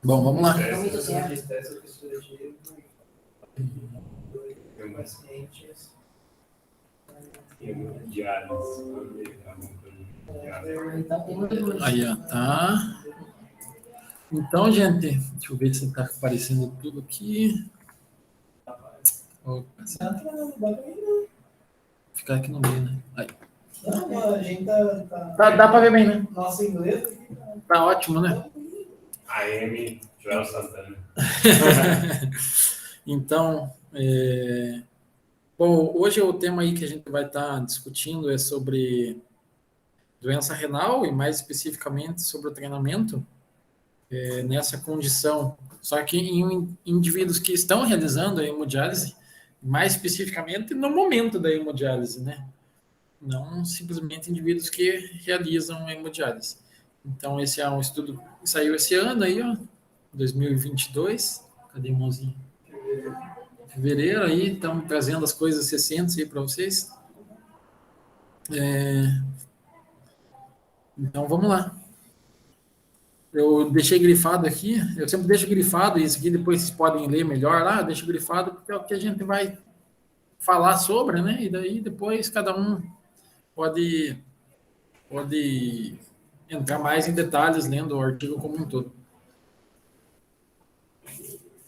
Bom, vamos lá. Aí, ó, tá. Então, gente, deixa eu ver se tá aparecendo tudo aqui. Opa, ficar aqui no meio, né? Aí. A gente Dá pra ver bem, né? Nossa, inglês? Tá ótimo, né? AM, Joel Santana. Então, bom, hoje o tema aí que a gente vai estar discutindo é sobre doença renal e mais especificamente sobre o treinamento nessa condição. Só que em indivíduos que estão realizando a hemodiálise, mais especificamente no momento da hemodiálise, né? Não simplesmente indivíduos que realizam a hemodiálise. Então, esse é um estudo que saiu esse ano aí, ó, 2022. Cadê a mãozinha? Fevereiro aí, estamos trazendo as coisas recentes aí para vocês. Então, vamos lá. Eu deixei grifado aqui, eu sempre deixo grifado, e isso aqui depois vocês podem ler melhor lá, deixo grifado, porque é o que a gente vai falar sobre, né? E daí depois cada um pode entrar mais em detalhes lendo o artigo como um todo.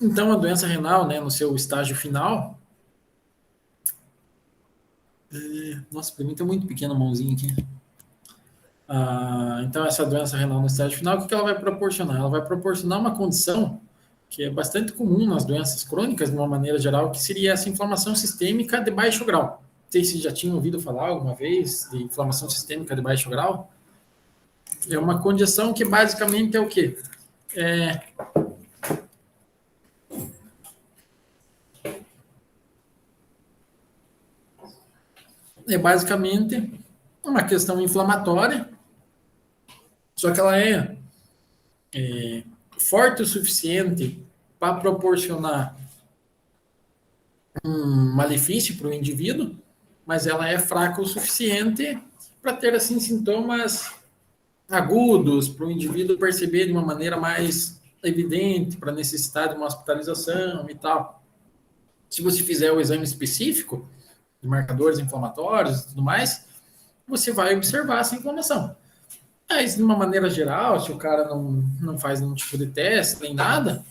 Então, a doença renal, né, no seu estágio final... Nossa, para mim está muito pequena a mãozinha aqui. Então, essa doença renal no estágio final, o que ela vai proporcionar? Ela vai proporcionar uma condição que é bastante comum nas doenças crônicas, de uma maneira geral, que seria essa inflamação sistêmica de baixo grau. Não sei se já tinham ouvido falar alguma vez de inflamação sistêmica de baixo grau. É uma condição que basicamente é o quê? É basicamente uma questão inflamatória, só que ela é forte o suficiente para proporcionar um malefício para o indivíduo, mas ela é fraca o suficiente para ter assim sintomas agudos, para o indivíduo perceber de uma maneira mais evidente, para necessitar de uma hospitalização e tal. Se você fizer o exame específico de marcadores inflamatórios e tudo mais, você vai observar essa inflamação. Mas, de uma maneira geral, se o cara não faz nenhum tipo de teste, nem nada,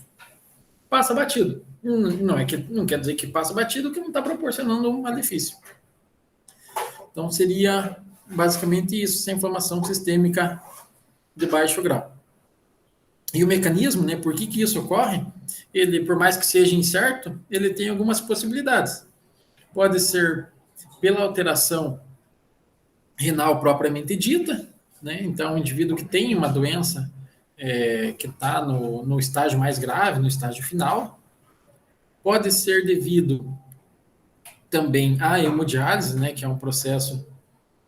passa batido. Não quer dizer que passa batido que não está proporcionando um malefício. Então, seria basicamente isso, essa inflamação sistêmica de baixo grau. E o mecanismo, né, por que isso ocorre? Ele, por mais que seja incerto, ele tem algumas possibilidades. Pode ser pela alteração renal propriamente dita, né? Então, o indivíduo que tem uma doença que está no estágio mais grave, no estágio final, pode ser devido também à hemodiálise, né, que é um processo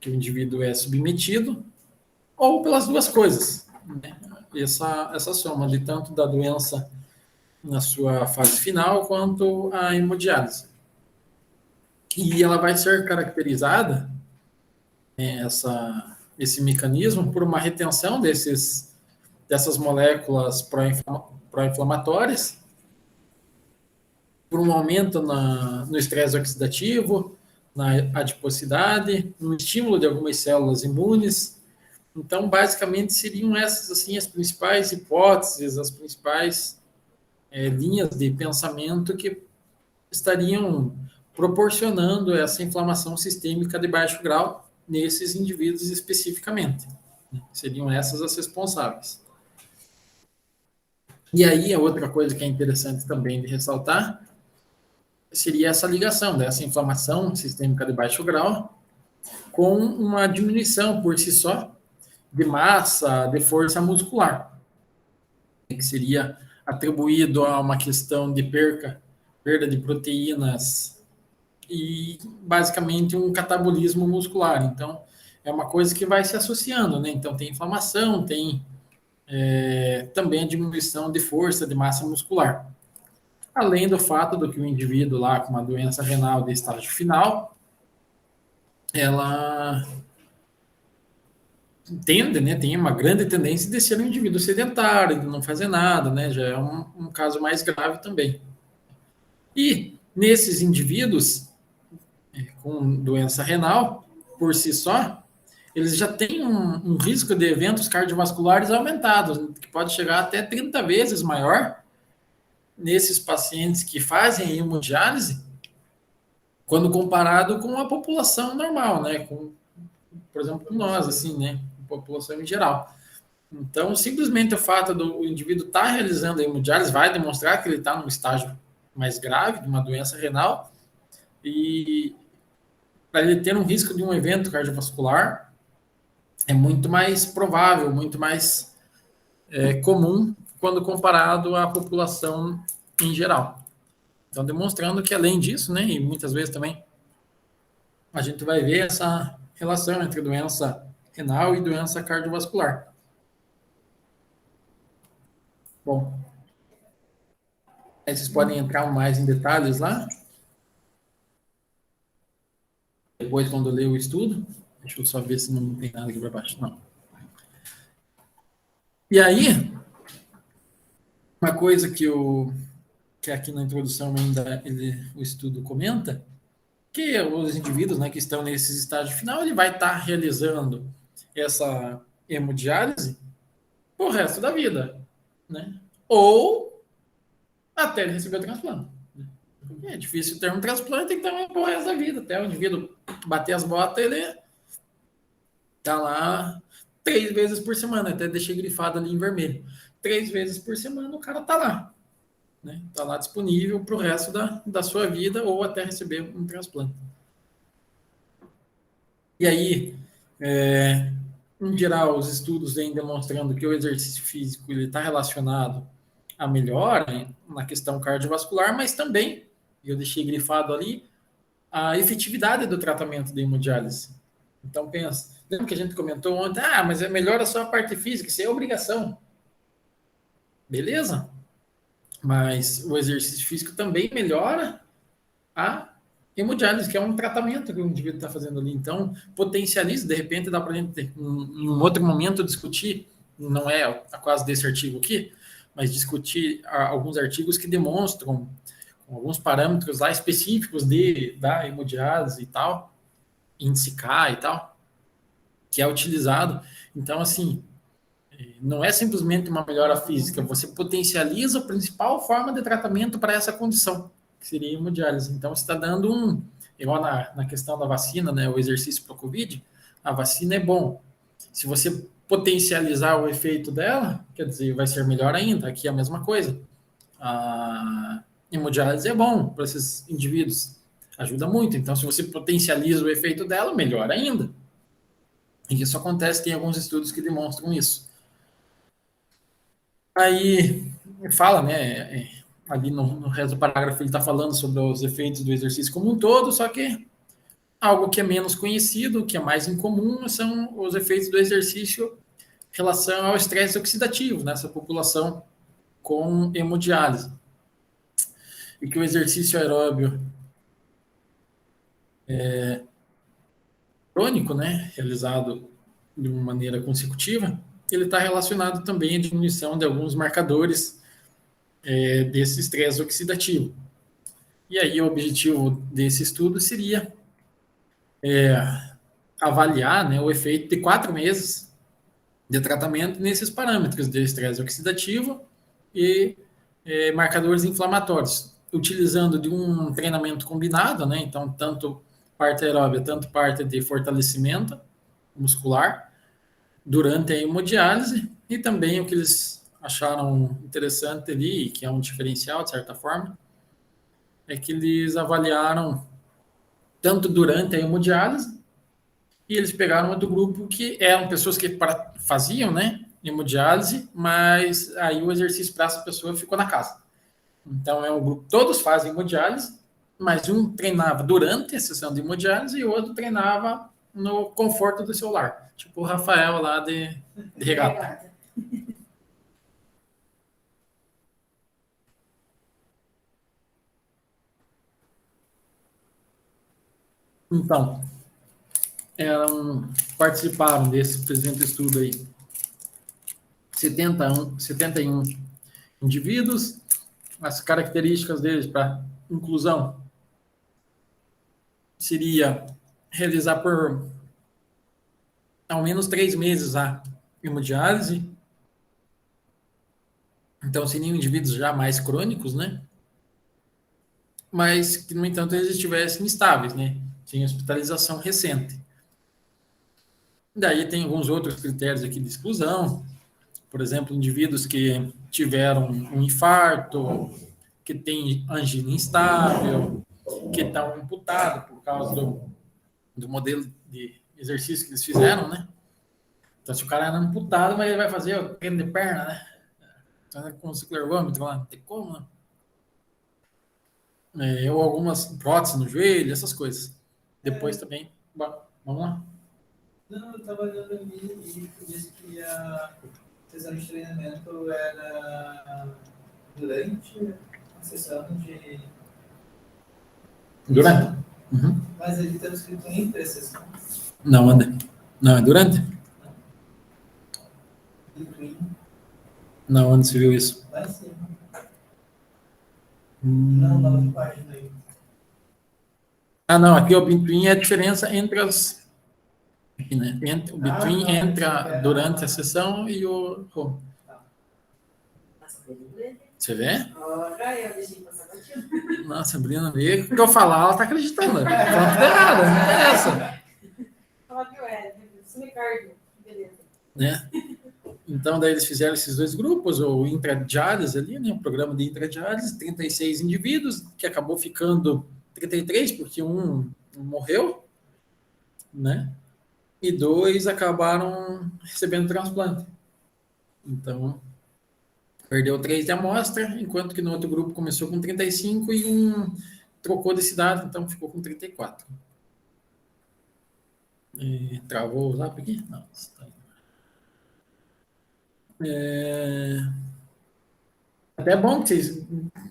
que o indivíduo é submetido, ou pelas duas coisas, né? Essa soma de tanto da doença na sua fase final quanto a hemodiálise. E ela vai ser caracterizada, esse mecanismo, por uma retenção dessas moléculas pró-inflamatórias, por um aumento no estresse oxidativo, na adiposidade, no estímulo de algumas células imunes. Então, basicamente, seriam essas assim, as principais hipóteses, as principais linhas de pensamento que estariam proporcionando essa inflamação sistêmica de baixo grau nesses indivíduos especificamente. Seriam essas as responsáveis. E aí, a outra coisa que é interessante também de ressaltar seria essa ligação dessa inflamação sistêmica de baixo grau com uma diminuição por si só de massa, de força muscular, que seria atribuído a uma questão de perda de proteínas e basicamente um catabolismo muscular. Então, é uma coisa que vai se associando, né? Então, tem inflamação, tem também a diminuição de força, de massa muscular. Além do fato do que o indivíduo lá com uma doença renal de estágio final, ela tende, né, tem uma grande tendência de ser um indivíduo sedentário, de não fazer nada, né, já é um caso mais grave também. E nesses indivíduos com doença renal, por si só, eles já têm um risco de eventos cardiovasculares aumentados, que pode chegar até 30 vezes maior nesses pacientes que fazem hemodiálise, quando comparado com a população normal, né, com, por exemplo, com nós, assim, né, a população em geral. Então, simplesmente o fato do indivíduo estar realizando a hemodiálise vai demonstrar que ele está num estágio mais grave de uma doença renal e para ele ter um risco de um evento cardiovascular é muito mais provável, muito mais comum quando comparado à população em geral. Então, demonstrando que além disso, né, e muitas vezes também a gente vai ver essa relação entre doença renal e doença cardiovascular. Bom, aí vocês podem entrar mais em detalhes lá, depois quando eu ler o estudo. Deixa eu só ver se não tem nada aqui para baixo. Não. E aí, uma coisa que aqui na introdução ainda o estudo comenta, que os indivíduos, né, que estão nesses estágios final, ele vai estar realizando essa hemodiálise o resto da vida, né? Ou até ele receber o transplante. É difícil ter um transplante, tem que ter o resto da vida. Até o indivíduo bater as botas, ele tá lá 3 vezes por semana, até deixei grifado ali em vermelho. 3 vezes por semana o cara tá lá, né? Tá lá disponível para o resto da sua vida ou até receber um transplante. E aí, em geral, os estudos vêm demonstrando que o exercício físico ele está relacionado à melhora na questão cardiovascular, mas também, eu deixei grifado ali, a efetividade do tratamento de hemodiálise. Então, pensa, lembra que a gente comentou ontem, mas melhora só a parte física, isso é obrigação. Beleza? Mas o exercício físico também melhora a hemodiálise, que é um tratamento que o indivíduo está fazendo ali. Então, potencializa, de repente dá para a gente, em um outro momento, discutir, não é a quase desse artigo aqui, mas discutir alguns artigos que demonstram alguns parâmetros lá específicos da hemodiálise e tal, índice K e tal, que é utilizado. Então, assim, não é simplesmente uma melhora física, você potencializa a principal forma de tratamento para essa condição, que seria a hemodiálise. Então, você está dando igual na questão da vacina, né, o exercício para o Covid, a vacina é bom. Se você potencializar o efeito dela, quer dizer, vai ser melhor ainda. Aqui é a mesma coisa. A hemodiálise é bom para esses indivíduos, ajuda muito. Então, se você potencializa o efeito dela, melhor ainda. E isso acontece, tem alguns estudos que demonstram isso. Aí fala, né, ali no resto do parágrafo ele está falando sobre os efeitos do exercício como um todo, só que algo que é menos conhecido, que é mais incomum, são os efeitos do exercício em relação ao estresse oxidativo nessa população com hemodiálise. E que o exercício aeróbio crônico, né, realizado de uma maneira consecutiva, ele está relacionado também à diminuição de alguns marcadores desse estresse oxidativo. E aí o objetivo desse estudo seria avaliar, né, o efeito de 4 meses de tratamento nesses parâmetros de estresse oxidativo e marcadores inflamatórios, utilizando de um treinamento combinado, né, então tanto parte aeróbia, tanto parte de fortalecimento muscular durante a hemodiálise e também o que eles acharam interessante ali, que é um diferencial de certa forma, é que eles avaliaram tanto durante a hemodiálise e eles pegaram outro grupo que eram pessoas que faziam, né, hemodiálise, mas aí o exercício para essa pessoa ficou na casa. Então é um grupo, todos fazem hemodiálise, mas um treinava durante a sessão de hemodiálise e o outro treinava no conforto do seu lar. Tipo o Rafael lá de regata. Então, participaram desse presente estudo aí 71 indivíduos. As características deles para inclusão seria realizar por ao menos 3 meses a hemodiálise. Então, seriam indivíduos já mais crônicos, né? Mas que, no entanto, eles estivessem estáveis, né? Tinha hospitalização recente. Daí tem alguns outros critérios aqui de exclusão. Por exemplo, indivíduos que tiveram um infarto, que tem angina instável, que estão amputados por causa do modelo de exercício que eles fizeram, né? Então, se o cara é amputado, mas ele vai fazer o treino de perna, né? Então, com o ciclerômetro lá, não tem como, né? Ou algumas próteses no joelho, essas coisas. Depois também, vamos lá. Não, eu estava olhando ali e disse que a sessão de treinamento era durante a sessão de... Durante? Uhum. Mas ele está escrito entre as sessões. Não, André. Não, é durante? Between. Não, onde você viu isso? Lá em cima. Não, na outra página aí. Ah, não, aqui o between é a diferença entre as... Aqui, né? O between entra durante a sessão e o home. Você vê? Nossa, a Brina veio. O que eu falar, ela tá acreditando. Falando tudo errado, não interessa. Né? Então, daí eles fizeram esses dois grupos, o intradiálise ali, né? O programa de intradiálise, 36 indivíduos, que acabou ficando 33, porque um morreu, né? E 2 acabaram recebendo transplante. Então, perdeu 3 de amostra, enquanto que no outro grupo começou com 35 e um trocou de cidade, então ficou com 34. Travou o zap aqui? Não, está aí. Até é bom que vocês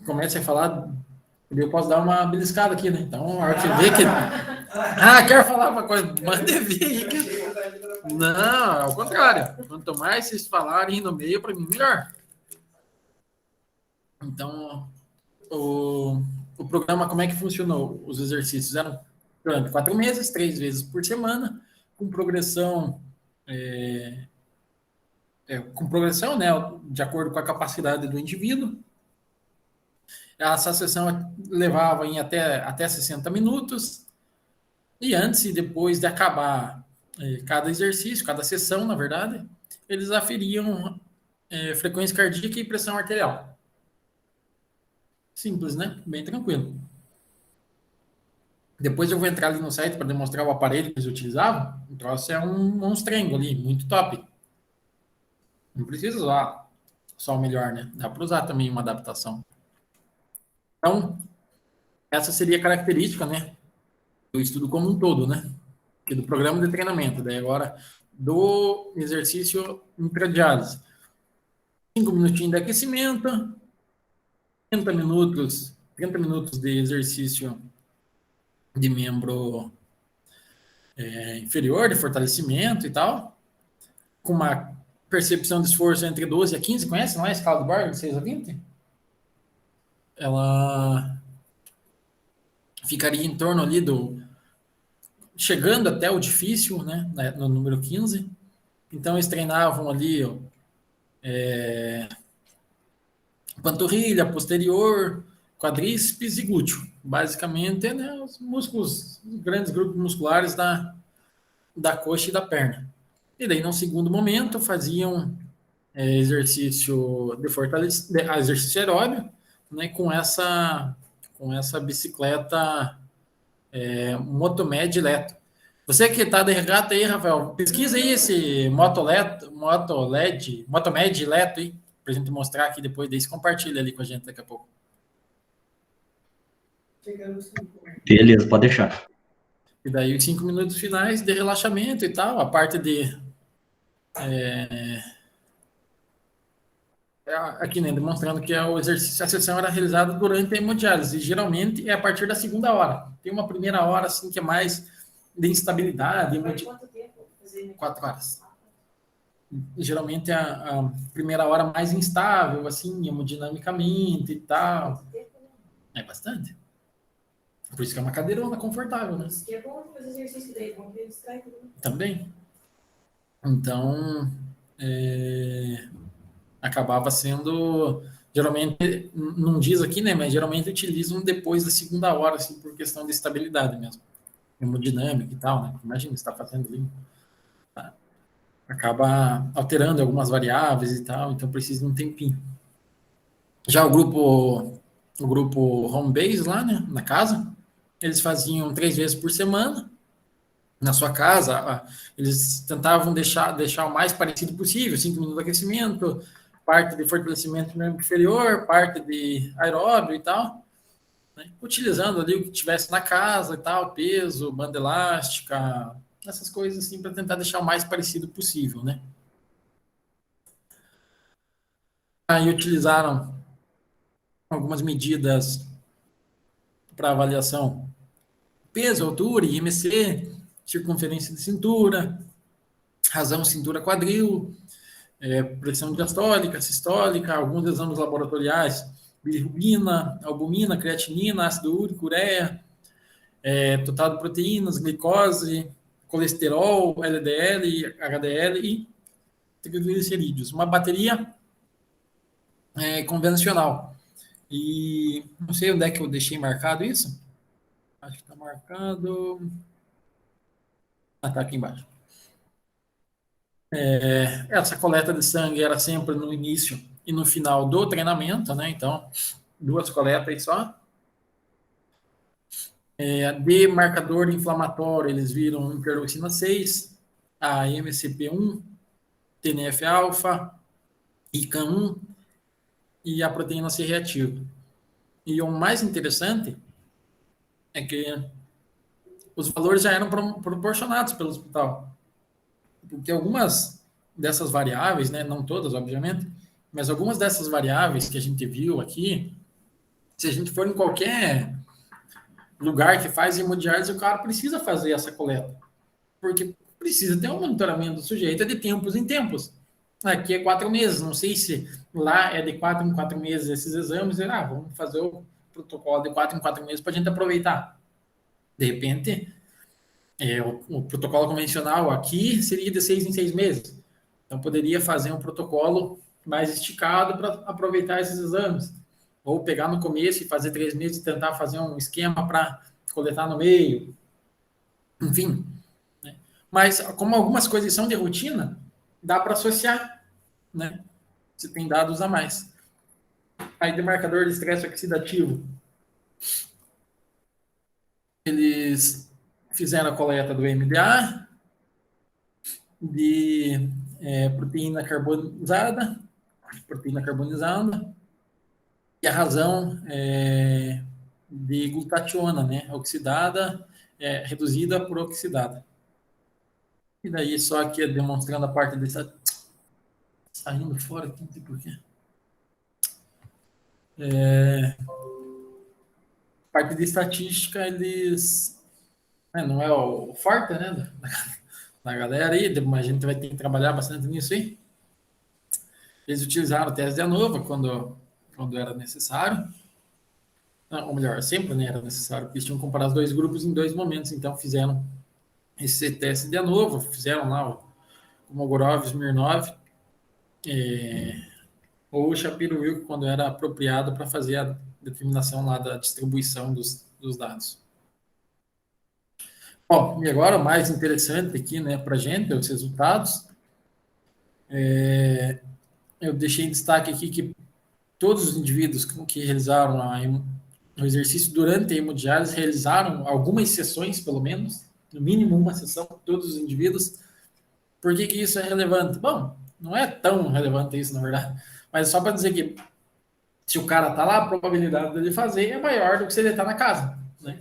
comecem a falar, eu posso dar uma beliscada aqui, né? Então, a hora que vê que... quero falar uma coisa, manda vir. Não, ao contrário. Quanto mais vocês falarem no meio, para mim, melhor. Então, o programa, como é que funcionou? Os exercícios eram durante 4 meses, 3 vezes por semana, com progressão, né, de acordo com a capacidade do indivíduo. Essa sessão levava em até 60 minutos, e antes e depois de acabar cada exercício, cada sessão, na verdade, eles aferiam frequência cardíaca e pressão arterial. Simples, né? Bem tranquilo. Depois eu vou entrar ali no site para demonstrar o aparelho que eles utilizavam. O troço é um monstrengo ali, muito top. Não precisa usar só o melhor, né? Dá para usar também uma adaptação. Então, essa seria a característica, né? Do estudo como um todo, né? E do programa de treinamento. Daí agora, do exercício intradiálise. 5 minutinhos de aquecimento, 30 minutos de exercício de membro inferior, de fortalecimento e tal, com uma percepção de esforço entre 12 a 15, conhece, não é a escala do Borg, de 6 a 20? Ela ficaria em torno ali chegando até o difícil, né, no número 15. Então, eles treinavam ali panturrilha, posterior, quadríceps e glúteo. Basicamente, né, os músculos, os grandes grupos musculares da coxa e da perna. E daí, no segundo momento, faziam exercício de fortalecimento, exercício aeróbio, né, com essa bicicleta Motomed Leto. Você que está de regata aí, Rafael, pesquisa aí esse Motomed Leto aí, para a gente mostrar aqui depois desse, compartilha ali com a gente daqui a pouco. Beleza, pode deixar. E daí os 5 minutos finais de relaxamento e tal, a parte de aqui, né, demonstrando que o exercício, a sessão era realizada durante a hemodiálise, e geralmente é a partir da segunda hora. Tem uma primeira hora, assim, que é mais de instabilidade. Mas quanto tempo fazer? 4 horas. Geralmente a primeira hora mais instável, assim, hemodinamicamente e tal. É bastante. Por isso que é uma cadeirona confortável, né? Isso que é bom fazer exercício daí, bom que distrai tudo. Também. Então, acabava sendo, geralmente, não diz aqui, né, mas geralmente utilizam depois da segunda hora, assim, por questão de estabilidade mesmo, hemodinâmica e tal, né? Imagina, você está fazendo ali, tá? Acaba alterando algumas variáveis e tal, então precisa de um tempinho. Já o grupo home base lá, né, na casa, eles faziam 3 vezes por semana, na sua casa, eles tentavam deixar o mais parecido possível, 5 minutos de aquecimento, parte de fortalecimento membro inferior, parte de aeróbio e tal, né? Utilizando ali o que tivesse na casa e tal, peso, banda elástica, essas coisas assim, para tentar deixar o mais parecido possível, né? Aí utilizaram algumas medidas para avaliação: peso, altura, IMC, circunferência de cintura, razão cintura-quadril, pressão diastólica, sistólica, alguns exames laboratoriais, bilirrubina, albumina, creatinina, ácido úrico, ureia, total de proteínas, glicose, colesterol, LDL, HDL e triglicerídeos. Uma bateria convencional. E não sei onde é que eu deixei marcado isso. Acho que está marcado. Está aqui embaixo. Essa coleta de sangue era sempre no início e no final do treinamento, né? Então, 2 coletas aí só. De marcador inflamatório, eles viram interleucina 6, a MCP1, TNF-alfa, ICAM1 e a proteína C reativa. E o mais interessante é que os valores já eram proporcionados pelo hospital. Porque algumas dessas variáveis, né, não todas, obviamente, mas algumas dessas variáveis que a gente viu aqui, se a gente for em qualquer lugar que faz hemodiálise, o cara precisa fazer essa coleta, porque precisa ter um monitoramento do sujeito de tempos em tempos. Aqui é 4 meses, não sei se lá é de 4 em 4 meses esses exames, vamos fazer o protocolo de 4 em 4 meses para a gente aproveitar. De repente, o protocolo convencional aqui seria de 6 em 6 meses. Então, poderia fazer um protocolo mais esticado para aproveitar esses exames. Ou pegar no começo e fazer 3 meses e tentar fazer um esquema para coletar no meio. Enfim. Né? Mas, como algumas coisas são de rotina, dá para associar, né? Se tem dados a mais. Aí, de marcador de estresse oxidativo, eles fizeram a coleta do MDA, de proteína carbonizada, e a razão de glutationa, né, oxidada, reduzida por oxidada. E daí, só aqui demonstrando a parte dessa... Saindo fora aqui, não sei porquê. Parte de estatística, eles... não é o forte, né, da galera aí, a gente vai ter que trabalhar bastante nisso aí. Eles utilizaram o teste de ANOVA quando era necessário. Não, ou melhor, sempre, né, era necessário, porque eles tinham que comparar os 2 grupos em 2 momentos, então fizeram esse teste de ANOVA, fizeram lá o Mogorov, Smirnov, ou o Shapiro-Wilk, quando era apropriado para fazer a determinação lá da distribuição dos dados. Bom, e agora o mais interessante aqui, né, para a gente, os resultados. Eu deixei em destaque aqui que todos os indivíduos que realizaram o exercício durante a hemodiálise realizaram algumas sessões, pelo menos, no mínimo uma sessão, todos os indivíduos. Por que isso é relevante? Bom, não é tão relevante isso, na verdade, mas só para dizer que se o cara está lá, a probabilidade dele fazer é maior do que se ele está na casa, né?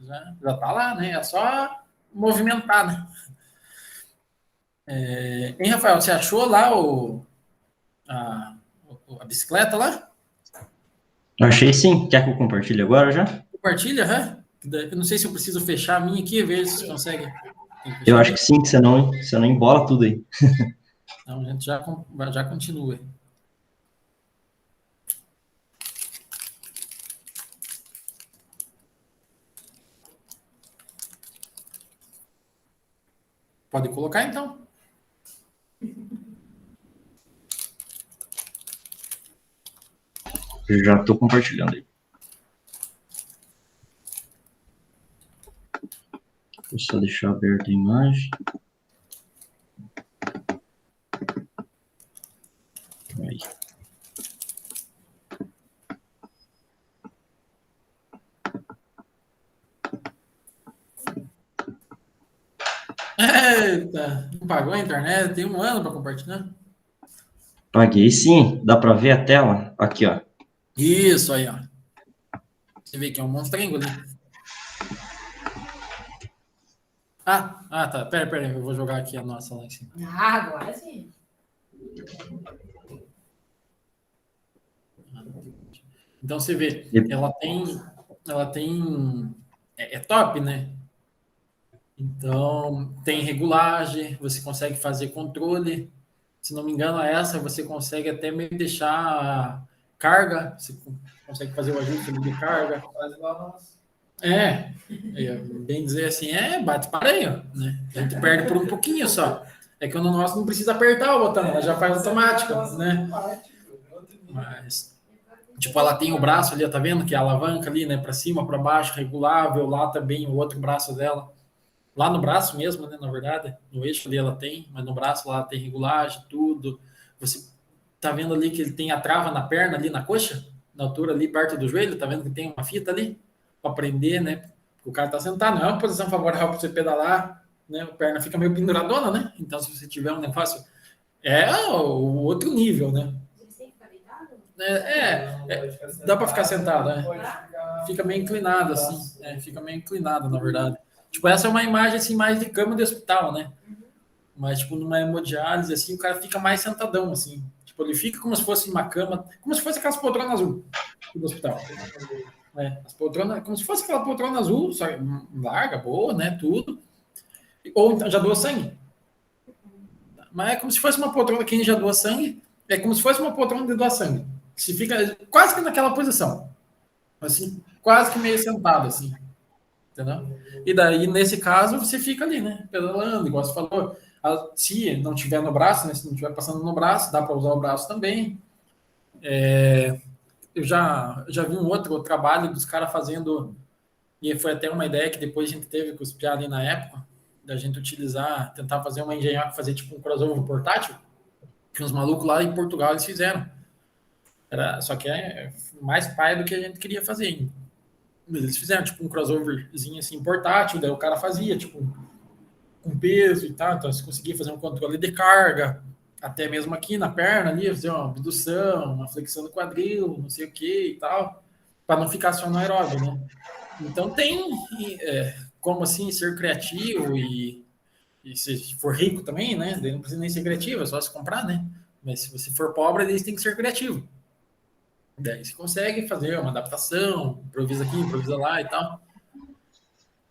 Já está lá, né? É só movimentar, né? Hein, Rafael, você achou lá a bicicleta lá? Eu achei sim. Quer que eu compartilhe agora já? Compartilha, né? Eu não sei se eu preciso fechar a minha aqui, ver se você consegue. Eu acho que sim, que você não embola tudo aí. Então, a gente já continua. Pode colocar, então. Eu já estou compartilhando aí. Vou só deixar aberta a imagem. Aí. Eita, não pagou a internet? Tem 1 ano para compartilhar. Paguei sim. Dá para ver a tela? Aqui, ó. Isso aí, ó. Você vê que é um monstrengo ali. Tá. Pera, eu vou jogar aqui a nossa lá em cima. Agora sim. Então você vê, ela tem é top, né? Então tem regulagem, você consegue fazer controle. Se não me engano, essa você consegue até meio deixar carga, você consegue fazer o ajuste ali de carga. Faz balanço. Bem dizer assim, bate pareio, né? A gente perde por um pouquinho só. É que no nosso não precisa apertar o botão, ela já faz automático, né? Mas, tipo, ela tem o braço ali, tá vendo? Que é a alavanca ali, né? Para cima, para baixo, regulável. Lá também o outro braço dela. Lá no braço mesmo, né? Na verdade, no eixo ali ela tem, mas no braço lá tem regulagem, tudo. Você tá vendo ali que ele tem a trava na perna ali, na coxa? Na altura ali, perto do joelho, tá vendo que tem uma fita ali? Para prender, né? O cara tá sentado, não é uma posição favorável para você pedalar, né? A perna fica meio penduradona, né? Então, se você tiver um negócio, é o outro nível, né? Eles têm que ficar deitados? Dá para ficar sentado, né? Pode ficar- Fica meio inclinado, assim. Fica meio inclinado, na verdade. Tipo, essa é uma imagem, assim, mais de cama de hospital, né? Mas, tipo, numa hemodiálise, assim, o cara fica mais sentadão, assim. Tipo, ele fica como se fosse uma cama, como se fosse aquelas poltronas azul do hospital. As poltronas, como se fosse aquela poltrona azul, só larga, boa, né? Tudo. Ou então já doa sangue. Mas é como se fosse uma poltrona, quem já doa sangue, é como se fosse uma poltrona de doar sangue. Se fica quase que naquela posição. Assim, quase que meio sentado, assim. Entendeu? E daí, nesse caso, você fica ali, né? Pedalando, igual você falou. Se não tiver no braço, né? Se não tiver passando no braço, dá para usar o braço também. Eu já vi um outro trabalho dos caras fazendo, e foi até uma ideia que depois a gente teve com os piados ali na época, da gente utilizar, tentar fazer uma engenharia, fazer tipo um crossover portátil, que uns malucos lá em Portugal eles fizeram. Só que é mais pai do que a gente queria fazer ainda. Eles fizeram tipo um crossoverzinho assim portátil, daí o cara fazia tipo com peso e tal, então você conseguia fazer um controle de carga, até mesmo aqui na perna ali, fazer uma abdução, uma flexão do quadril, não sei o que e tal, para não ficar só no aeróbio, né? Então tem como assim ser criativo e se for rico também, né? Daí não precisa nem ser criativo, é só se comprar, né? Mas se você for pobre, eles têm que ser criativo. Daí você consegue fazer uma adaptação, improvisa aqui, improvisa lá e tal.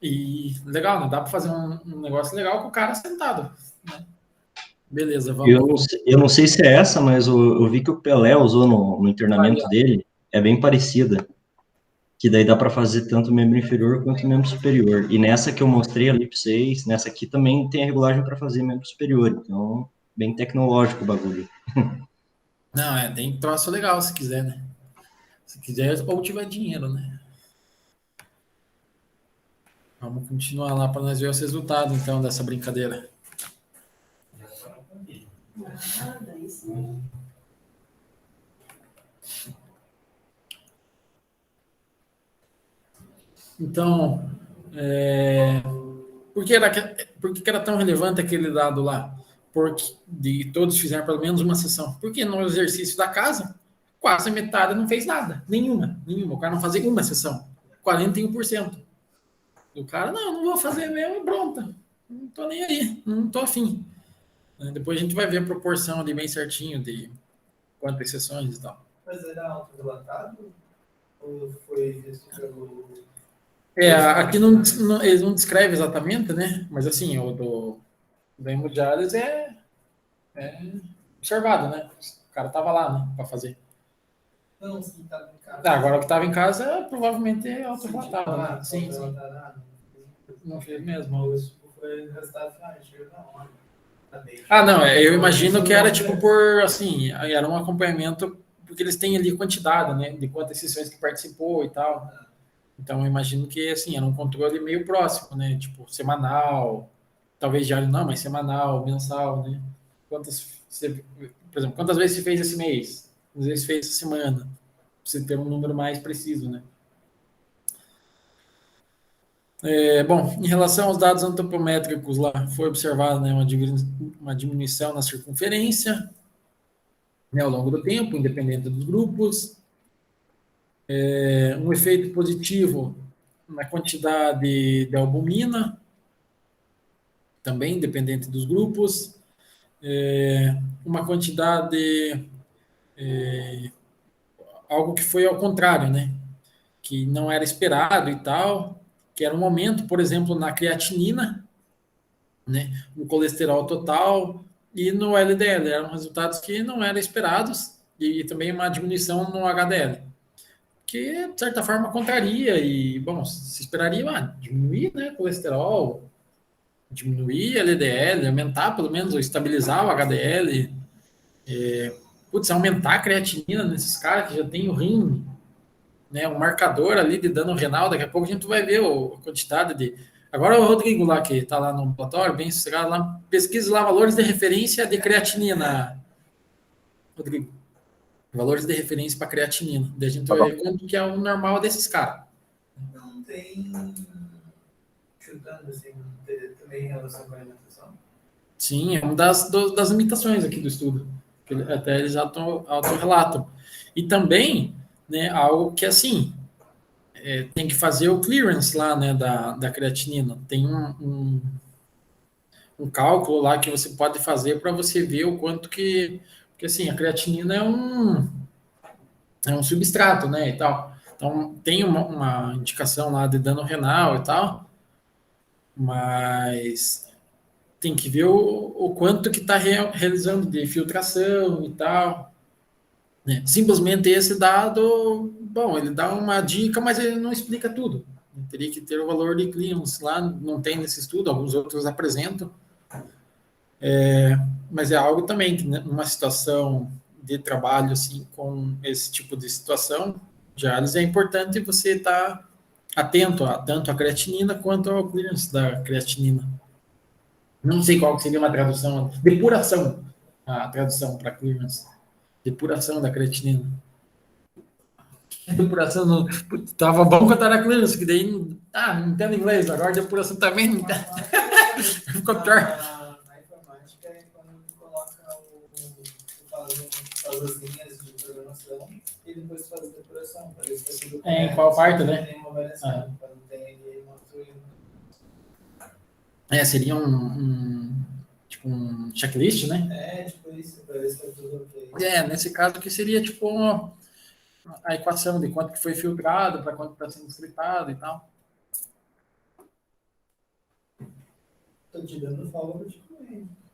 E legal, né? Dá para fazer um negócio legal com o cara sentado, né? Beleza, vamos. Eu não sei se é essa, mas eu vi que o Pelé usou no internamento dele. É bem parecida. Que daí dá para fazer tanto membro inferior quanto membro superior. E nessa que eu mostrei ali para vocês, nessa aqui também tem a regulagem para fazer membro superior. Então, bem tecnológico o bagulho. Não, tem troço legal se quiser, né? Se quiser, ou tiver dinheiro, né? Vamos continuar lá para nós ver os resultados, então, dessa brincadeira. Nada, isso. Então, por que era tão relevante aquele dado lá? Porque todos fizeram pelo menos uma sessão. Porque no exercício da casa, quase metade não fez nada. Nenhuma. O cara não fazia uma sessão. 41%. O cara, não vou fazer mesmo, pronto. Não tô nem aí, não tô afim. Depois a gente vai ver a proporção ali bem certinho de quantas sessões e tal. Mas era auto-relatado? Ou foi visto pelo Aqui eles não descrevem exatamente, né? Mas assim, o do hemodiálise é observado, né? O cara tava lá, né, para fazer. Não, sim, estava em casa. Agora o que estava em casa provavelmente é autorrelatado, né? Ah, Sim, sim. Não fez mesmo. Foi o resultado final, chegou na hora. Não, eu imagino que era tipo por, assim, era um acompanhamento, porque eles têm ali quantidade, né, de quantas sessões que participou e tal. Então, eu imagino que, assim, era um controle meio próximo, né, tipo, semanal, talvez diário não, mas semanal, mensal, né. Por exemplo, quantas vezes você fez esse mês? Quantas vezes fez essa semana? Pra você ter um número mais preciso, né. Bom, em relação aos dados antropométricos lá, foi observada, né, uma diminuição na circunferência, né, ao longo do tempo, independente dos grupos. Um efeito positivo na quantidade de albumina, também independente dos grupos. Uma quantidade, algo que foi ao contrário, né, que não era esperado e tal, que era um aumento, por exemplo, na creatinina, né, no colesterol total e no LDL. Eram resultados que não eram esperados e também uma diminuição no HDL, que de certa forma contraria e, bom, se esperaria diminuir, né, colesterol, diminuir LDL, aumentar pelo menos ou estabilizar o HDL, aumentar a creatinina nesses caras que já tem o rim, né, um marcador ali de dano renal. Daqui a pouco a gente vai ver a quantidade de. Agora o Rodrigo lá, que está lá no ambulatório, bem sossegado lá, pesquisa lá valores de referência de creatinina. Rodrigo, valores de referência para creatinina. Daí a gente vai ver quanto que é o normal desses caras. Não tem, chutando assim, também em relação com a alimentação? Sim, é uma das limitações aqui do estudo. Até eles autorrelatam. E também, né, algo que, assim, tem que fazer o clearance lá, né, da creatinina. Tem um cálculo lá que você pode fazer para você ver o quanto que... Porque, assim, a creatinina é um substrato, né, e tal. Então, tem uma indicação lá de dano renal e tal, mas tem que ver o quanto que está realizando de filtração e tal, né? Simplesmente esse dado, bom, ele dá uma dica, mas ele não explica tudo. Teria que ter o valor de clearance lá, não tem nesse estudo, alguns outros apresentam, mas é algo também que, né, numa situação de trabalho assim, com esse tipo de situação, diálise, é importante você estar atento tanto à creatinina quanto ao clearance da creatinina. Não sei qual seria uma tradução, depuração, a tradução para clearance, depuração da creatinina. Depuração não. Tava bom quando era clearance, que daí. Não entendo inglês, agora depuração também não entendo. Ficou pior. Na informática é quando tu coloca faz as linhas de programação e depois faz a depuração. Para ver se tá tudo Em qual parte, né? Tem uma variação, quando tem ali uma Seria tipo um checklist, né? tipo isso, para ver se tá tudo ok. Nesse caso aqui seria tipo a equação de quanto que foi filtrado para quanto está sendo scriptado e tal. Tô te dando folga, tipo,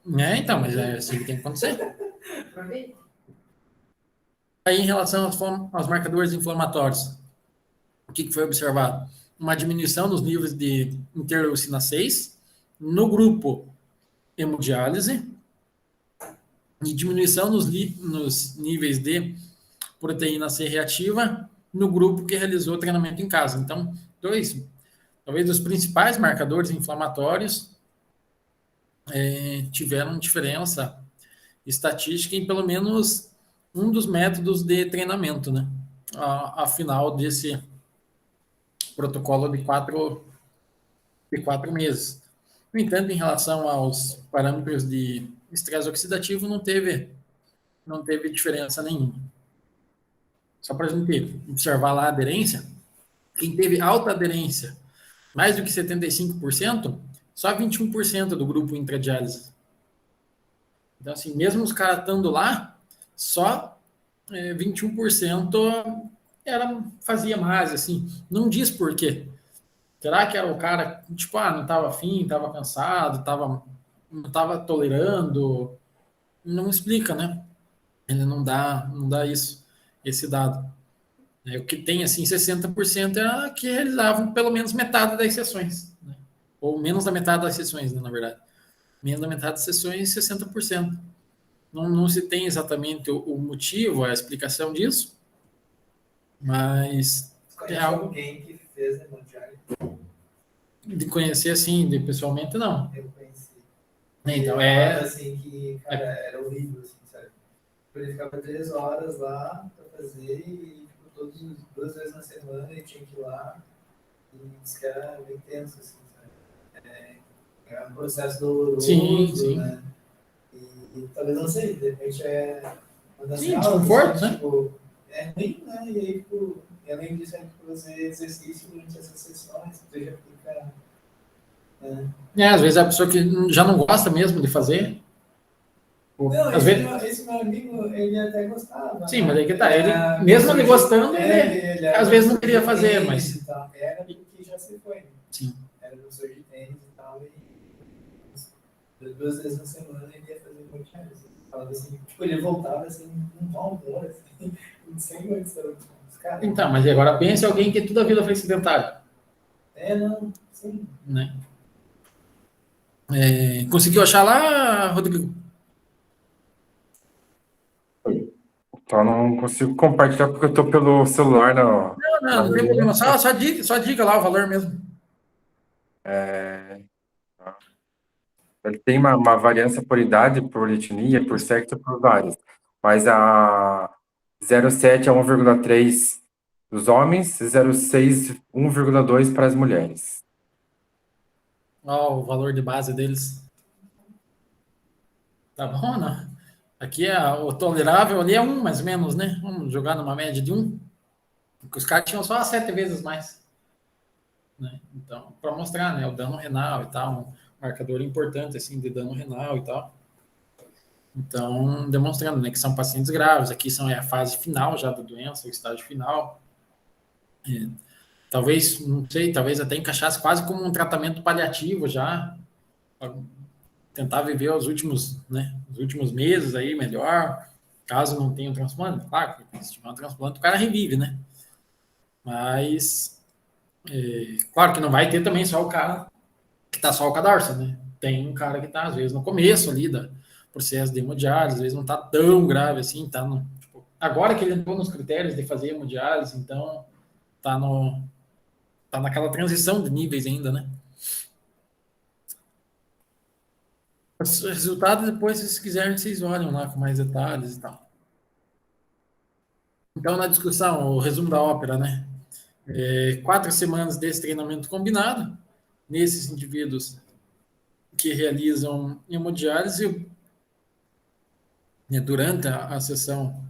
Então, mas é assim que tem que acontecer. Aproveita. Aí, em relação aos marcadores inflamatórios, o que foi observado? Uma diminuição nos níveis de interleucina 6 no grupo hemodiálise e diminuição nos níveis de proteína C reativa no grupo que realizou treinamento em casa. Então, talvez os principais marcadores inflamatórios tiveram diferença estatística em pelo menos um dos métodos de treinamento, né? Afinal desse protocolo de 4 meses. No entanto, em relação aos parâmetros de estresse oxidativo, não teve diferença nenhuma. Só para a gente observar lá a aderência, quem teve alta aderência, mais do que 75%, só 21% do grupo intradiálise. Então, assim, mesmo os caras estando lá, só 21% fazia mais, assim. Não diz por quê. Será que era o cara, tipo, não estava afim, estava cansado, não estava tolerando? Não explica, né? Ele não dá esse dado. O que tem, assim, 60% é que realizavam pelo menos metade das sessões, né? Ou menos da metade das sessões, né, na verdade. Menos da metade das sessões, 60%. Não se tem exatamente o motivo, a explicação disso, mas Você é conhece algo alguém que fez hemodiálise? de conhecer, assim, pessoalmente, não. Eu conheci. Então, Ele falava assim que, cara, era horrível, assim, sabe? Ele ficava 3 horas lá pra fazer e tipo, 2 vezes na semana ele tinha que ir lá e disse que era bem tenso, assim, sabe? É um processo doloroso, sim. né? E talvez não sei, de repente é uma das Sim, causas, desconforto, assim, né? tipo, é ruim, né? E aí, tipo, e além disso, é que fazer exercício durante essas sessões, você já fica. Às vezes a pessoa que já não gosta mesmo de fazer, Não, às vezes, esse meu amigo, ele até gostava. sim, Né? mas aí que tá, ele, Era mesmo ele professor gostando, ele às era vezes não professor queria de fazer, tênis mas, e tal. Era porque já se foi. Né? sim. Era professor de tênis e tal. E 2 vezes na semana ele ia fazer hemodiálise. Falava assim, tipo, ele voltava assim, um mau humor, assim, sem condição. Cara, Então, mas agora pense alguém que toda a vida foi sedentário, não, sim. né? Conseguiu achar lá, Rodrigo? Só não consigo compartilhar porque eu tô pelo celular na Não tem problema, urgência. só diga lá o valor mesmo. É, ele tem uma variância por idade, por etnia, por sexo, por vários. Mas a 0,7 a 1,3 dos homens, 0,6, 1,2 para as mulheres. Ó, o valor de base deles. Tá bom, né? Aqui o tolerável ali é 1, mais ou menos, né? Vamos jogar numa média de 1. Porque os caras tinham só 7 vezes mais. Né? Então, para mostrar, né, o dano renal e tal, um marcador importante, assim, de dano renal e tal. Então, demonstrando, né, que são pacientes graves, aqui a fase final já da doença, o estágio final. Talvez, não sei, talvez até encaixasse quase como um tratamento paliativo já, pra tentar viver os últimos meses aí melhor, caso não tenha um transplante. Claro que se tiver um transplante, o cara revive, né? Mas, claro que não vai ter também só o cara que tá só o cadarço, né? Tem um cara que tá, às vezes, no começo ali do processo de hemodiálise, às vezes não tá tão grave assim, tá no, tipo, agora que ele entrou nos critérios de fazer hemodiálise, então tá naquela transição de níveis ainda, né? Os resultados depois, se vocês quiserem, vocês olham lá com mais detalhes e tal. Então, na discussão, o resumo da ópera, né? 4 semanas desse treinamento combinado, nesses indivíduos que realizam hemodiálise, né, durante a sessão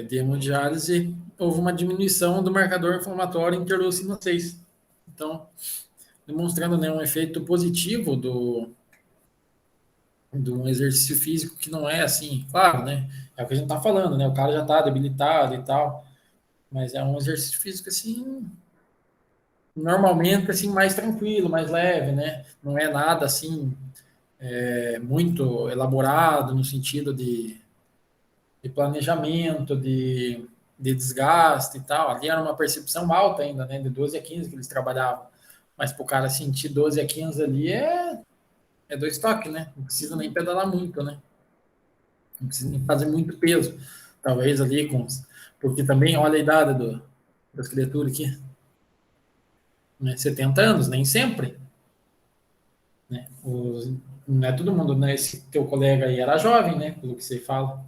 de hemodiálise, houve uma diminuição do marcador inflamatório interleucina 6. Então, demonstrando, né, um efeito positivo de um exercício físico que não é assim, claro, né? É o que a gente tá falando, né? O cara já tá debilitado e tal, mas é um exercício físico assim, normalmente assim mais tranquilo, mais leve, né? Não é nada assim muito elaborado no sentido de planejamento, de desgaste e tal. Ali era uma percepção alta ainda, né? De 12 a 15 que eles trabalhavam. Mas para o cara sentir 12 a 15 ali é 2 toques, né? Não precisa nem pedalar muito, né? Não precisa nem fazer muito peso. Talvez ali porque também, olha a idade das criaturas aqui. Né? 70 anos, nem sempre. Né? Não é todo mundo, né? Esse teu colega aí era jovem, né? Pelo que você fala.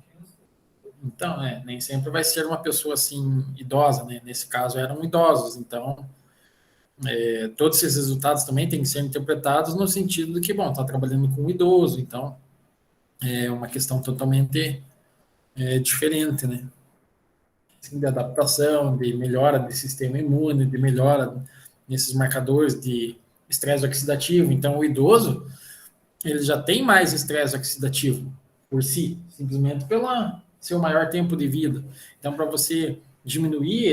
Então, nem sempre vai ser uma pessoa assim idosa, né? Nesse caso eram idosos, então todos esses resultados também têm que ser interpretados no sentido de que, bom, está trabalhando com um idoso, então é uma questão totalmente diferente, né? Assim, de adaptação, de melhora do sistema imune, de melhora nesses marcadores de estresse oxidativo. Então, o idoso, ele já tem mais estresse oxidativo por si, simplesmente pelo seu maior tempo de vida. Então, para você diminuir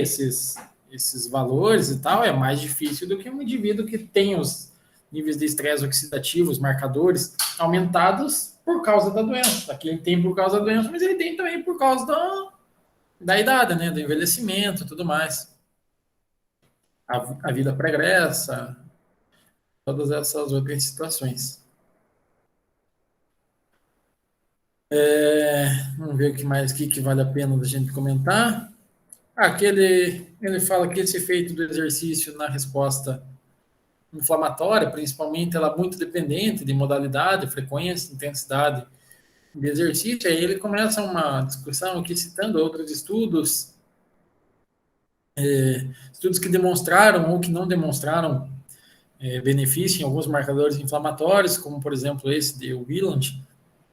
esses valores e tal, é mais difícil do que um indivíduo que tem os níveis de estresse oxidativo, os marcadores aumentados por causa da doença. Aqui ele tem por causa da doença, mas ele tem também por causa da idade, né? Do envelhecimento e tudo mais. A vida pregressa, todas essas outras situações. Vamos ver o que mais aqui que vale a pena da gente comentar. Aqui ele fala que esse efeito do exercício na resposta inflamatória, principalmente, ela é muito dependente de modalidade, frequência, intensidade de exercício. Aí ele começa uma discussão aqui citando outros estudos, estudos que demonstraram ou que não demonstraram benefício em alguns marcadores inflamatórios, como, por exemplo, esse de Wieland,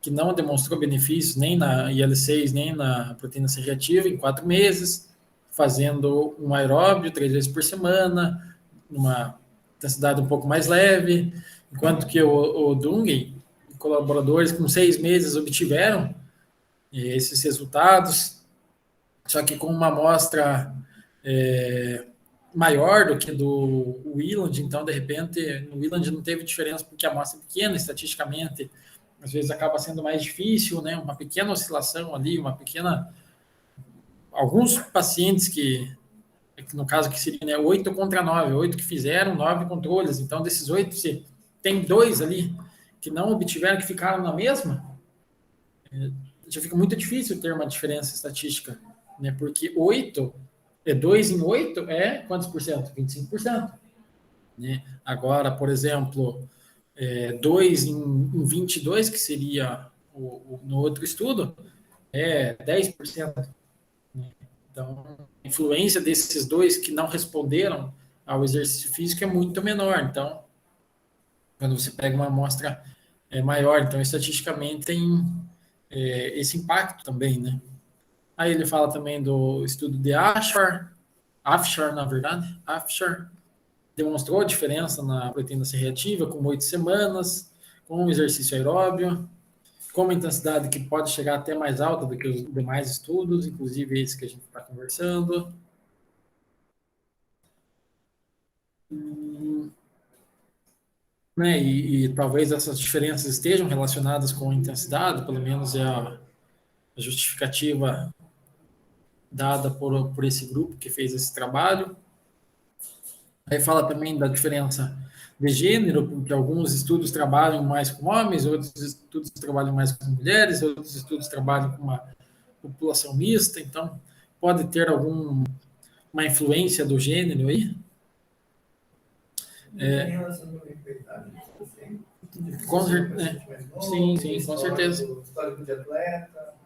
que não demonstrou benefícios nem na IL-6, nem na proteína C reativa em 4 meses, fazendo um aeróbio 3 vezes por semana, numa intensidade um pouco mais leve, enquanto que o Dungey, colaboradores com 6 meses obtiveram esses resultados, só que com uma amostra maior do que do Wieland. Então, de repente, no Wieland não teve diferença porque a amostra é pequena, estatisticamente, às vezes acaba sendo mais difícil, né? Uma pequena oscilação ali, alguns pacientes que no caso que seria, né, 8 contra 9, 8 que fizeram, 9 controles. Então, desses 8, se tem 2 ali que não obtiveram, que ficaram na mesma, já fica muito difícil ter uma diferença estatística, né? Porque 2 em 8 é quantos por cento? 25%. Né? Agora, por exemplo, 2 em 22, que seria no outro estudo, é 10%. Né? Então, a influência desses 2 que não responderam ao exercício físico é muito menor. Então, quando você pega uma amostra maior, então, estatisticamente, tem esse impacto também, né? Aí ele fala também do estudo de Afshar, na verdade, Afshar, demonstrou a diferença na proteína C reativa com 8 semanas, com o exercício aeróbio, com uma intensidade que pode chegar até mais alta do que os demais estudos, inclusive esse que a gente está conversando. Né, e talvez essas diferenças estejam relacionadas com a intensidade, pelo menos é a justificativa dada por esse grupo que fez esse trabalho. Aí fala também da diferença de gênero, porque alguns estudos trabalham mais com homens, outros estudos trabalham mais com mulheres, outros estudos trabalham com uma população mista, então pode ter uma influência do gênero aí. Tem relação com a idade, sim, com certeza. Histórico de atleta.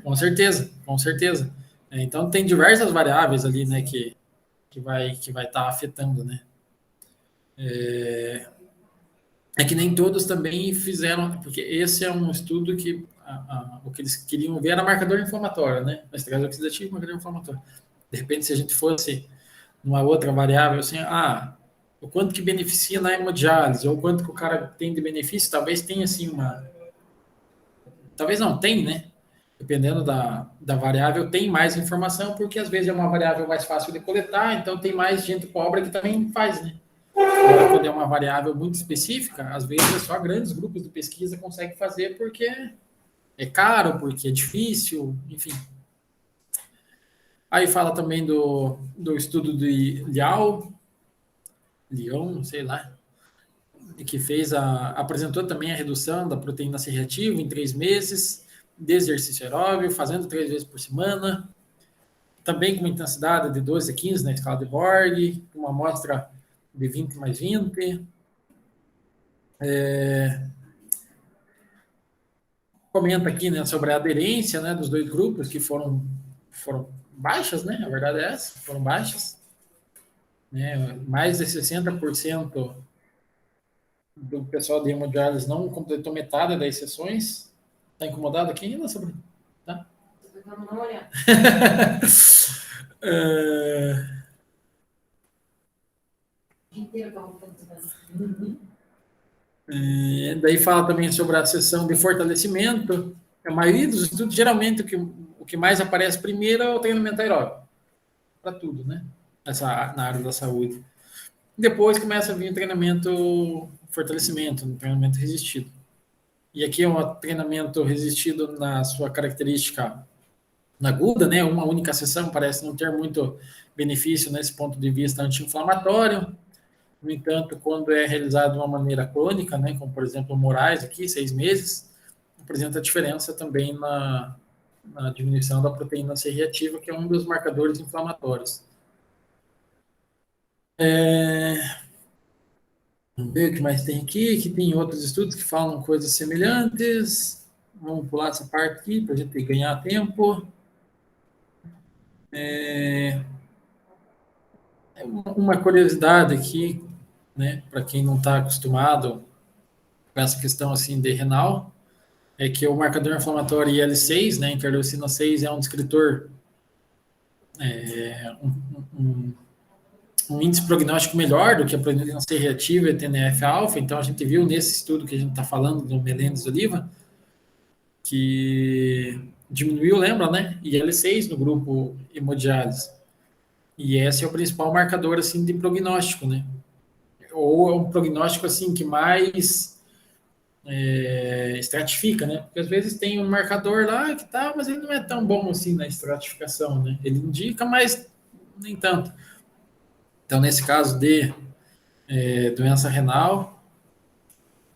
Com certeza. Então tem diversas variáveis ali, né, que vai estar afetando, né. É que nem todos também fizeram, porque esse é um estudo que o que eles queriam ver era marcador inflamatório, né, a estresse oxidativo, marcador inflamatório. De repente, se a gente fosse numa outra variável, assim, o quanto que beneficia na hemodiálise, ou o quanto que o cara tem de benefício, talvez tenha, assim, talvez não tem, né, dependendo da variável, tem mais informação, porque às vezes é uma variável mais fácil de coletar, então tem mais gente pobre que também faz, né. Agora, quando é uma variável muito específica, às vezes só grandes grupos de pesquisa conseguem fazer porque é caro, porque é difícil, enfim. Aí fala também do estudo de Lyon, sei lá, que apresentou também a redução da proteína C reativa em 3 meses, de exercício aeróbio, fazendo 3 vezes por semana, também com uma intensidade de 12 a 15 na escala de Borg, uma amostra de 20 mais 20. Comenta aqui, né, sobre a aderência, né, dos 2 grupos que foram baixas, né, a verdade é essa, foram baixas. Né, mais de 60% do pessoal de hemodiálise não completou metade das sessões. Está incomodado aqui ainda, Sabrina? Tá? Vamos dar uma olhada. Inteiro que eu vou fazer. Daí fala também sobre a sessão de fortalecimento. A maioria dos estudos, geralmente, o que mais aparece primeiro é o treinamento aeróbico. tudo, né? Na área da saúde. Depois começa a vir o treinamento fortalecimento, no treinamento resistido. E aqui é um treinamento resistido na sua característica aguda, né? Uma única sessão parece não ter muito benefício nesse ponto de vista anti-inflamatório. No entanto, quando é realizado de uma maneira crônica, né, como por exemplo o Moraes aqui, 6 meses, apresenta diferença também na diminuição da proteína C reativa, que é um dos marcadores inflamatórios. Vamos ver o que mais tem aqui, que tem outros estudos que falam coisas semelhantes. Vamos pular essa parte aqui para a gente ganhar tempo. Uma curiosidade aqui, né, para quem não está acostumado com essa questão assim de renal, é que o marcador inflamatório IL-6, né, interleucina 6, é um descritor, um índice prognóstico melhor do que a proteína C reativa e TNF-alfa. Então, a gente viu nesse estudo que a gente está falando do Melendez Oliva, que diminuiu, lembra, né, IL-6 no grupo hemodiálise. E esse é o principal marcador, assim, de prognóstico, né? Ou é um prognóstico, assim, que mais estratifica, né? Porque às vezes tem um marcador lá que tá, mas ele não é tão bom assim na estratificação, né? Ele indica, mas nem tanto. Então, nesse caso de doença renal,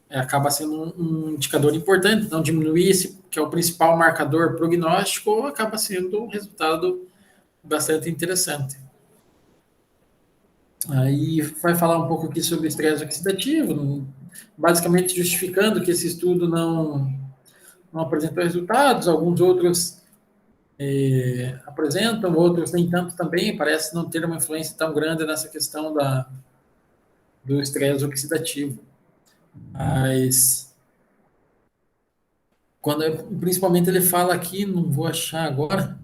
acaba sendo um indicador importante. Então, diminuir esse, que é o principal marcador prognóstico, acaba sendo um resultado bastante interessante. Aí vai falar um pouco aqui sobre estresse oxidativo, basicamente justificando que esse estudo não apresentou resultados, alguns outros apresentam, outros nem tanto também, parece não ter uma influência tão grande nessa questão do estresse oxidativo. Mas, principalmente ele fala aqui, não vou achar agora,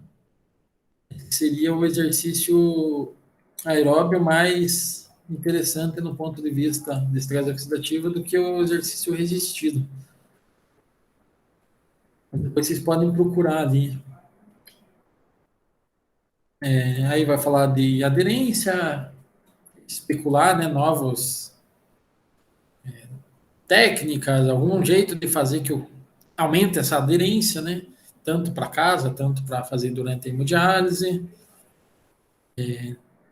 seria o exercício aeróbio mais interessante no ponto de vista de estresse oxidativo do que o exercício resistido. Depois vocês podem procurar ali. Aí vai falar de aderência, especular, né, novos técnicas, algum jeito de fazer que aumente essa aderência, né, tanto para casa, tanto para fazer durante a hemodiálise.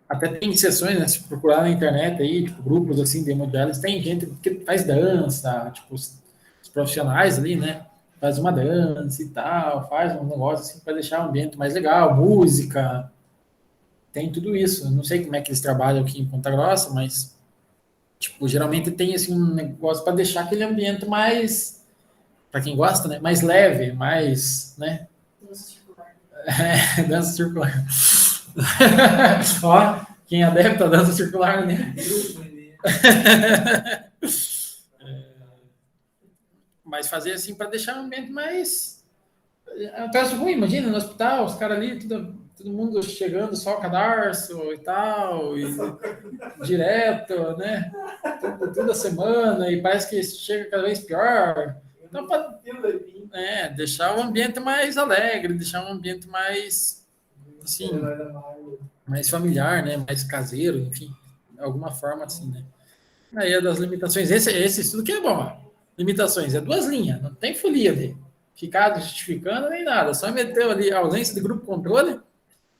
Até tem sessões, né, se procurar na internet aí, tipo, grupos assim de hemodiálise, tem gente que faz dança, tipo, os profissionais ali, né, faz uma dança e tal, faz um negócio assim para deixar o ambiente mais legal, música, tem tudo isso. Eu não sei como é que eles trabalham aqui em Ponta Grossa, mas tipo, geralmente tem assim um negócio para deixar aquele ambiente mais, para quem gosta, né, mais leve, mais, né, dança circular. Ó, quem é adepto à dança circular, né? Mas fazer assim para deixar o ambiente mais. É um troço ruim, imagina, no hospital, os caras ali, todo mundo chegando só o cadarço e tal, e direto, né? Toda semana, e parece que chega cada vez pior. Então, para deixar o ambiente mais alegre, deixar um ambiente mais, assim, mais familiar, né? Mais caseiro, enfim, de alguma forma assim, né? Aí é das limitações. Esse estudo que é bom. Limitações, é 2 linhas, não tem folia ali. Ficar justificando nem nada, só meteu ali a ausência de grupo controle,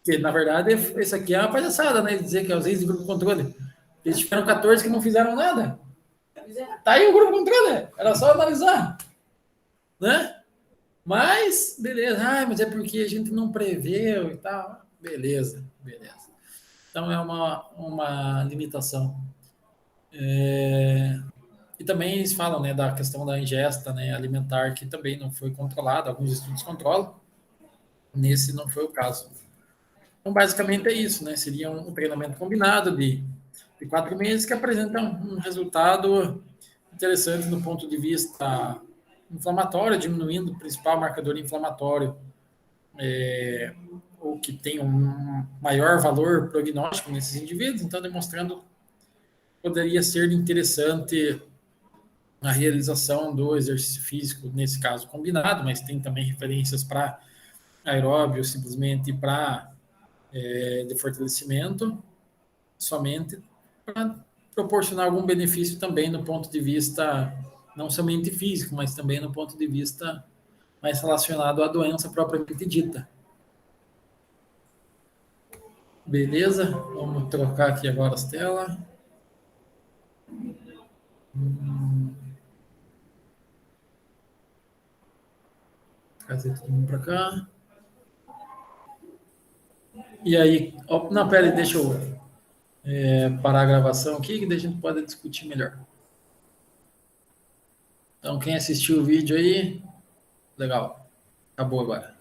que na verdade esse aqui é uma palhaçada, né? Dizer que é ausência de grupo controle. Eles tiveram 14 que não fizeram nada. Tá aí o grupo controle, era só analisar, né? Mas, beleza, mas é porque a gente não preveu e tal. Beleza. Então é uma limitação. E também eles falam, né, da questão da ingesta, né, alimentar, que também não foi controlada, alguns estudos controlam, nesse não foi o caso. Então, basicamente é isso, né, seria um treinamento combinado de 4 meses que apresenta um resultado interessante do ponto de vista inflamatório, diminuindo o principal marcador inflamatório, ou que tem um maior valor prognóstico nesses indivíduos, então demonstrando que poderia ser interessante a realização do exercício físico, nesse caso combinado, mas tem também referências para aeróbio, simplesmente para de fortalecimento, somente para proporcionar algum benefício também no ponto de vista, não somente físico, mas também no ponto de vista mais relacionado à doença propriamente dita. Beleza? Vamos trocar aqui agora as telas. Trazer todo mundo para cá. E aí, não, pera aí, deixa eu parar a gravação aqui, que daí a gente pode discutir melhor. Então, quem assistiu o vídeo aí, legal. Acabou agora.